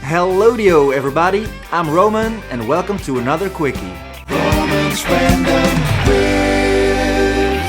Hello everybody, I'm Roman and welcome to another Quickie. Roman's Random Quiz.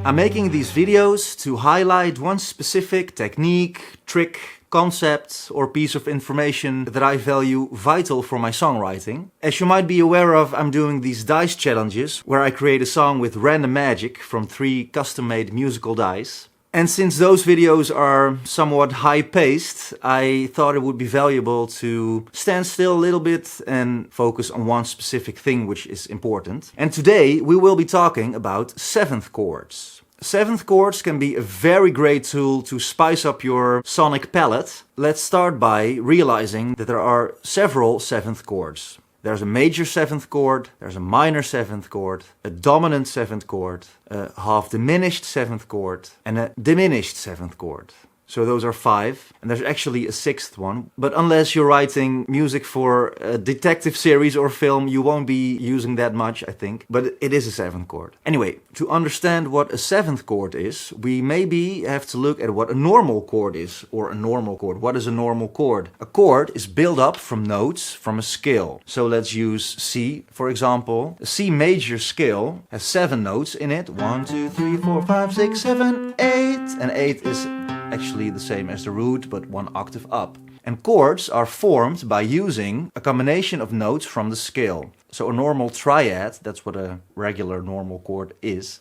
I'm making these videos to highlight one specific technique, trick, concept or piece of information that I value vital for my songwriting. As you might be aware of, I'm doing these dice challenges where I create a song with random magic from 3 custom-made musical dice. And since those videos are somewhat high-paced, I thought it would be valuable to stand still a little bit and focus on one specific thing which is important. And today we will be talking about 7th chords. 7th chords can be a very great tool to spice up your sonic palette. Let's start by realizing that there are several 7th chords. There's a major 7th chord, there's a minor 7th chord, a dominant 7th chord, a half diminished 7th chord, and a diminished 7th chord. So those are 5, and there's actually a 6th one. But unless you're writing music for a detective series or film, you won't be using that much, I think. But it is a 7th chord. Anyway, to understand what a 7th chord is, we maybe have to look at what a normal chord is, or a normal chord. What is a normal chord? A chord is built up from notes from a scale. So let's use C, for example. A C major scale has 7 notes in it. 1, 2, 3, 4, 5, 6, 7, 8. And 8 is actually the same as the root, but 1 octave up. And chords are formed by using a combination of notes from the scale. So a normal triad, that's what a regular normal chord is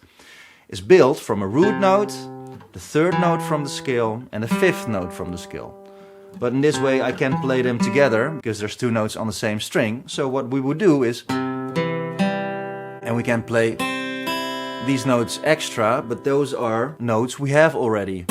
built from a root note, the 3rd note from the scale, and the 5th note from the scale. But in this way I can play them together, because there's 2 notes on the same string. So what we would do is, and we can play these notes extra, but those are notes we have already.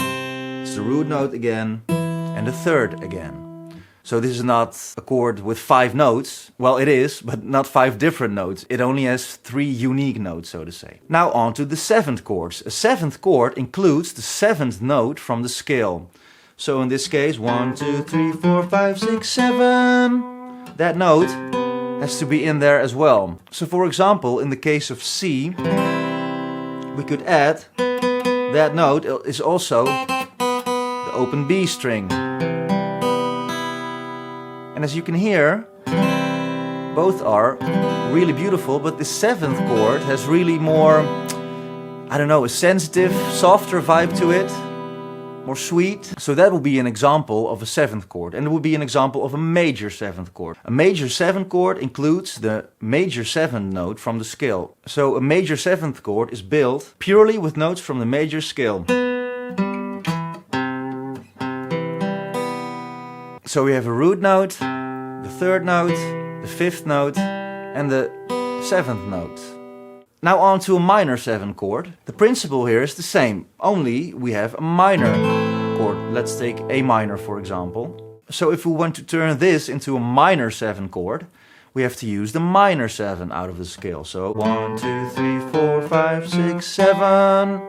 It's the root note again, and the 3rd again. So this is not a chord with 5 notes. Well, it is, but not 5 different notes. It only has 3 unique notes, so to say. Now on to the 7th chords. A 7th chord includes the 7th note from the scale. So in this case, 1, 2, 3, 4, 5, 6, 7. That note has to be in there as well. So for example, in the case of C, we could add that note is also the open B string. And as you can hear, both are really beautiful, but the 7th chord has really more, I don't know, a sensitive, softer vibe to it, more sweet. So that will be an example of a 7th chord, and it would be an example of a major 7th chord. A major 7th chord includes the major 7th note from the scale. So a major 7th chord is built purely with notes from the major scale. So we have a root note, the 3rd note, the 5th note, and the 7th note. Now on to a minor 7 chord. The principle here is the same, only we have a minor chord. Let's take A minor, for example. So if we want to turn this into a minor 7 chord, we have to use the minor 7 out of the scale. So 1, 2, 3, 4, 5, 6, 7,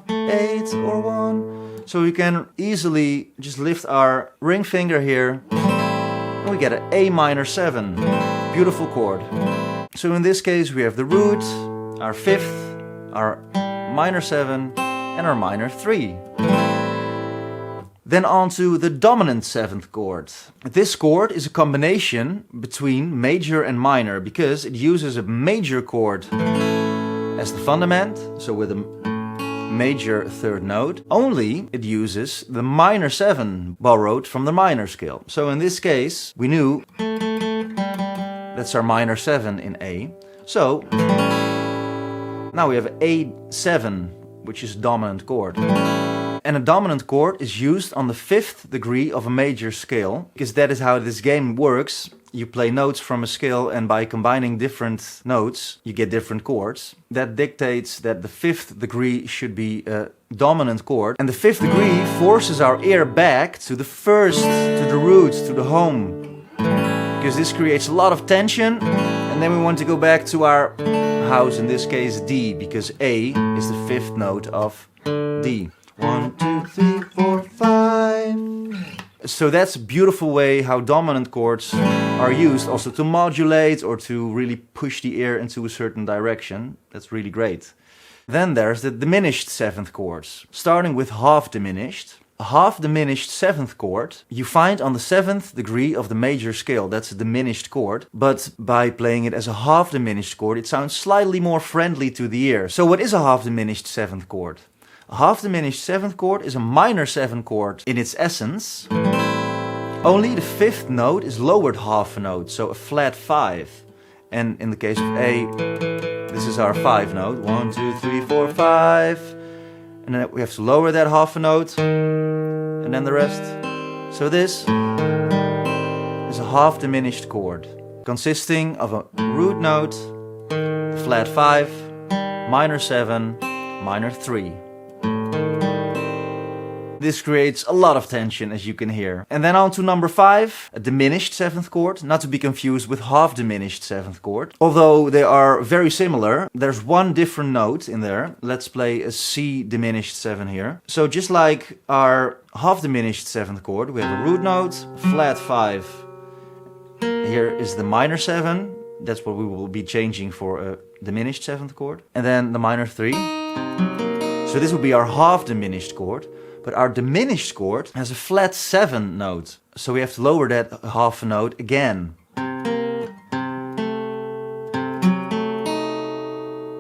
8 or 1. So we can easily just lift our ring finger here and we get an A minor 7. Beautiful chord. So in this case we have the root, our 5th, our minor 7 and our minor 3. Then on to the dominant 7th chord. This chord is a combination between major and minor because it uses a major chord as the fundament, so with a major 3rd note, only it uses the minor 7 borrowed from the minor scale. So in this case we knew that's our minor 7 in A. So now we have A7, which is a dominant chord. And a dominant chord is used on the 5th degree of a major scale, because that is how this game works. You play notes from a scale, and by combining different notes, you get different chords. That dictates that the 5th degree should be a dominant chord. And the 5th degree forces our ear back to the 1st, to the roots, to the home. Because this creates a lot of tension, and then we want to go back to our house, in this case D, because A is the 5th note of D. 1, 2, 3, 4, 5. So that's a beautiful way how dominant chords are used also to modulate or to really push the ear into a certain direction. That's really great. Then there's the diminished 7th chords. Starting with half diminished. A half diminished 7th chord you find on the 7th degree of the major scale. That's a diminished chord, but by playing it as a half diminished chord, it sounds slightly more friendly to the ear. So what is a half diminished 7th chord? A half diminished 7th chord is a minor 7 chord in its essence. Only the 5th note is lowered half a note, so a flat 5. And in the case of A, this is our 5 note. 1, 2, 3, 4, 5. And then we have to lower that half a note. And then the rest. So this is a half diminished chord, consisting of a root note, flat 5, minor 7, minor 3. This creates a lot of tension, as you can hear. And then on to number 5, a diminished 7th chord, not to be confused with half diminished 7th chord. Although they are very similar, there's one different note in there. Let's play a C diminished 7 here. So just like our half diminished 7th chord, we have a root note, flat 5. Here is the minor 7. That's what we will be changing for a diminished 7th chord. And then the minor 3. So this will be our half diminished chord. But our diminished chord has a flat 7 note. So we have to lower that half a note again,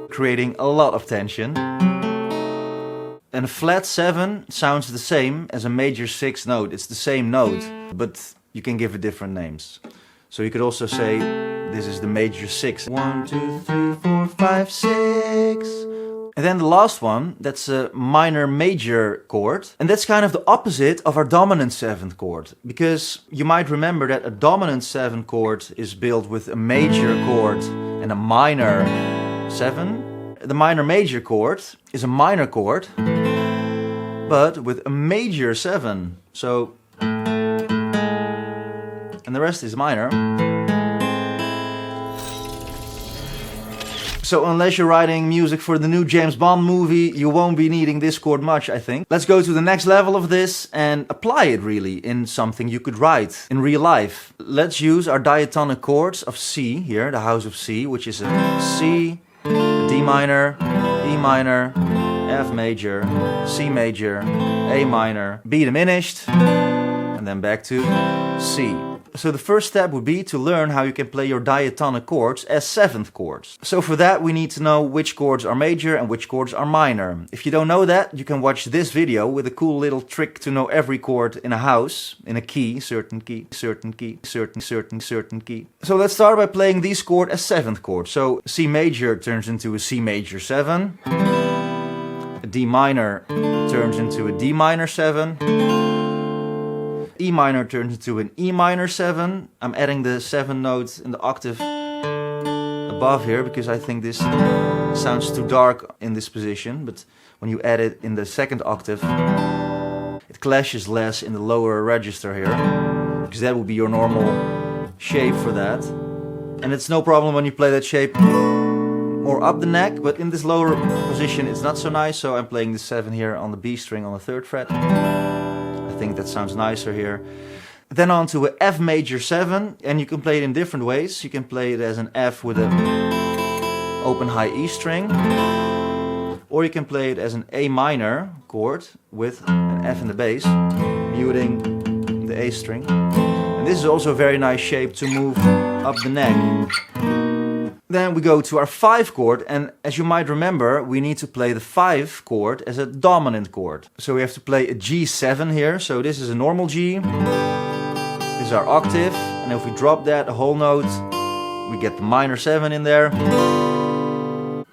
creating a lot of tension. And a flat 7 sounds the same as a major 6 note. It's the same note, but you can give it different names. So you could also say this is the major 6. 1, 2, 3, 4, 5, 6. And then the last one, that's a minor major chord. And that's kind of the opposite of our dominant 7th chord. Because you might remember that a dominant 7 chord is built with a major chord and a minor 7. The minor major chord is a minor chord, but with a major 7. So, and the rest is minor. So unless you're writing music for the new James Bond movie, you won't be needing this chord much, I think. Let's go to the next level of this and apply it really in something you could write in real life. Let's use our diatonic chords of C here, the house of C, which is a C, a D minor, E minor, F major, C major, A minor, B diminished, and then back to C. So the first step would be to learn how you can play your diatonic chords as 7th chords. So for that we need to know which chords are major and which chords are minor. If you don't know that, you can watch this video with a cool little trick to know every chord in a house, in a key, certain key, certain key, certain key. So let's start by playing these chords as 7th chords. So C major turns into a C major 7. A D minor turns into a D minor 7. E minor turns into an E minor 7. I'm adding the 7 note in the octave above here because I think this sounds too dark in this position, but when you add it in the 2nd octave, it clashes less in the lower register here, because that will be your normal shape for that. And it's no problem when you play that shape more up the neck, but in this lower position it's not so nice, so I'm playing the 7 here on the B string on the 3rd fret. I think that sounds nicer here. Then on to a F major 7, and you can play it in different ways. You can play it as an F with an open high E string, or you can play it as an A minor chord with an F in the bass, muting the A string. And this is also a very nice shape to move up the neck. Then we go to our 5 chord, and as you might remember, we need to play the 5 chord as a dominant chord. So we have to play a G7 here. So this is a normal G. This is our octave, and if we drop that a whole note, we get the minor 7 in there.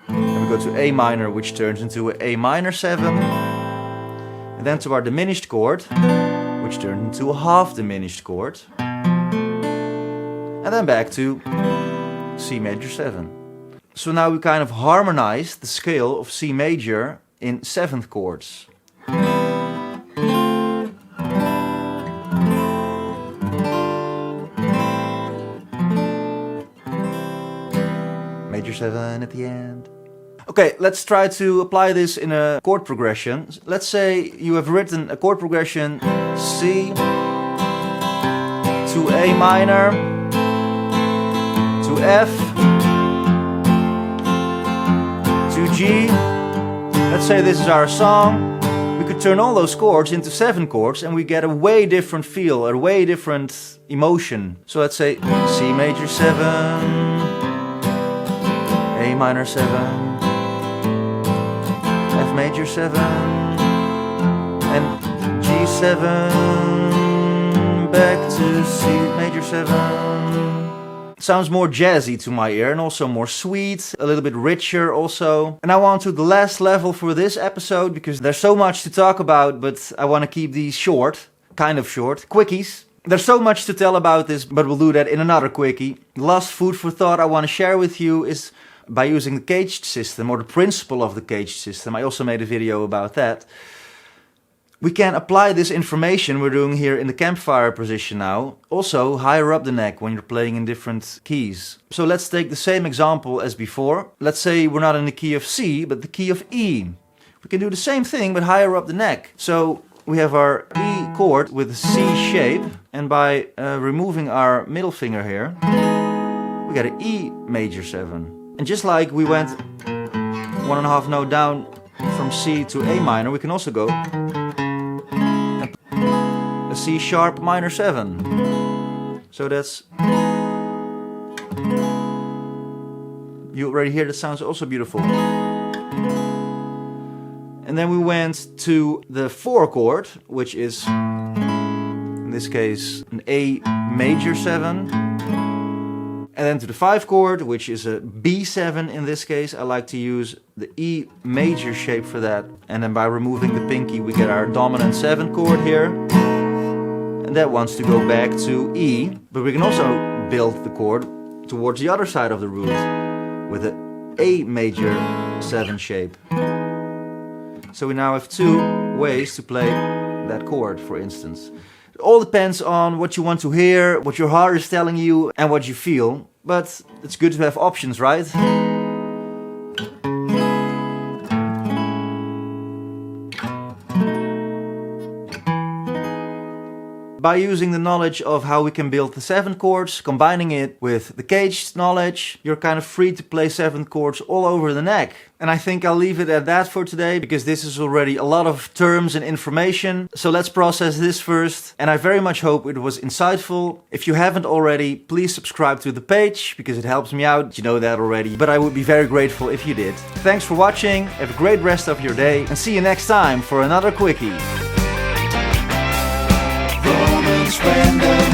And we go to A minor, which turns into an A minor 7. And then to our diminished chord, which turns into a half diminished chord. And then back to C major 7. So now we kind of harmonize the scale of C major in 7th chords. Major 7 at the end. Okay, let's try to apply this in a chord progression. Let's say you have written a chord progression C to A minor, to F, to G. Let's say this is our song. We could turn all those chords into 7 chords and we get a way different feel, a way different emotion. So let's say C major 7, A minor 7, F major 7, and G7, back to C major 7. Sounds more jazzy to my ear and also more sweet, a little bit richer also. And now on to the last level for this episode, because there's so much to talk about, but I want to keep these short, kind of short, quickies. There's so much to tell about this, but we'll do that in another quickie. The last food for thought I want to share with you is by using the caged system, or the principle of the caged system. I also made a video about that. We can apply this information we're doing here in the campfire position now, also higher up the neck when you're playing in different keys. So let's take the same example as before. Let's say we're not in the key of C, but the key of E. We can do the same thing, but higher up the neck. So we have our E chord with a C shape, and by removing our middle finger here, we get an E major 7. And just like we went 1.5 note down from C to A minor, we can also go a C sharp minor 7. So that's, you already hear that sounds also beautiful. And then we went to the 4 chord, which is in this case an A major 7. And then to the 5 chord, which is a B7 in this case. I like to use the E major shape for that. And then by removing the pinky we get our dominant 7 chord here. And that wants to go back to E, but we can also build the chord towards the other side of the root with an A major 7 shape. So we now have 2 ways to play that chord, for instance. It all depends on what you want to hear, what your heart is telling you, and what you feel. But it's good to have options, right? By using the knowledge of how we can build the 7 chords, combining it with the caged knowledge, you're kind of free to play 7 chords all over the neck. And I think I'll leave it at that for today, because this is already a lot of terms and information. So let's process this first. And I very much hope it was insightful. If you haven't already, please subscribe to the page, because it helps me out. You know that already, but I would be very grateful if you did. Thanks for watching, have a great rest of your day, and see you next time for another Quickie. Random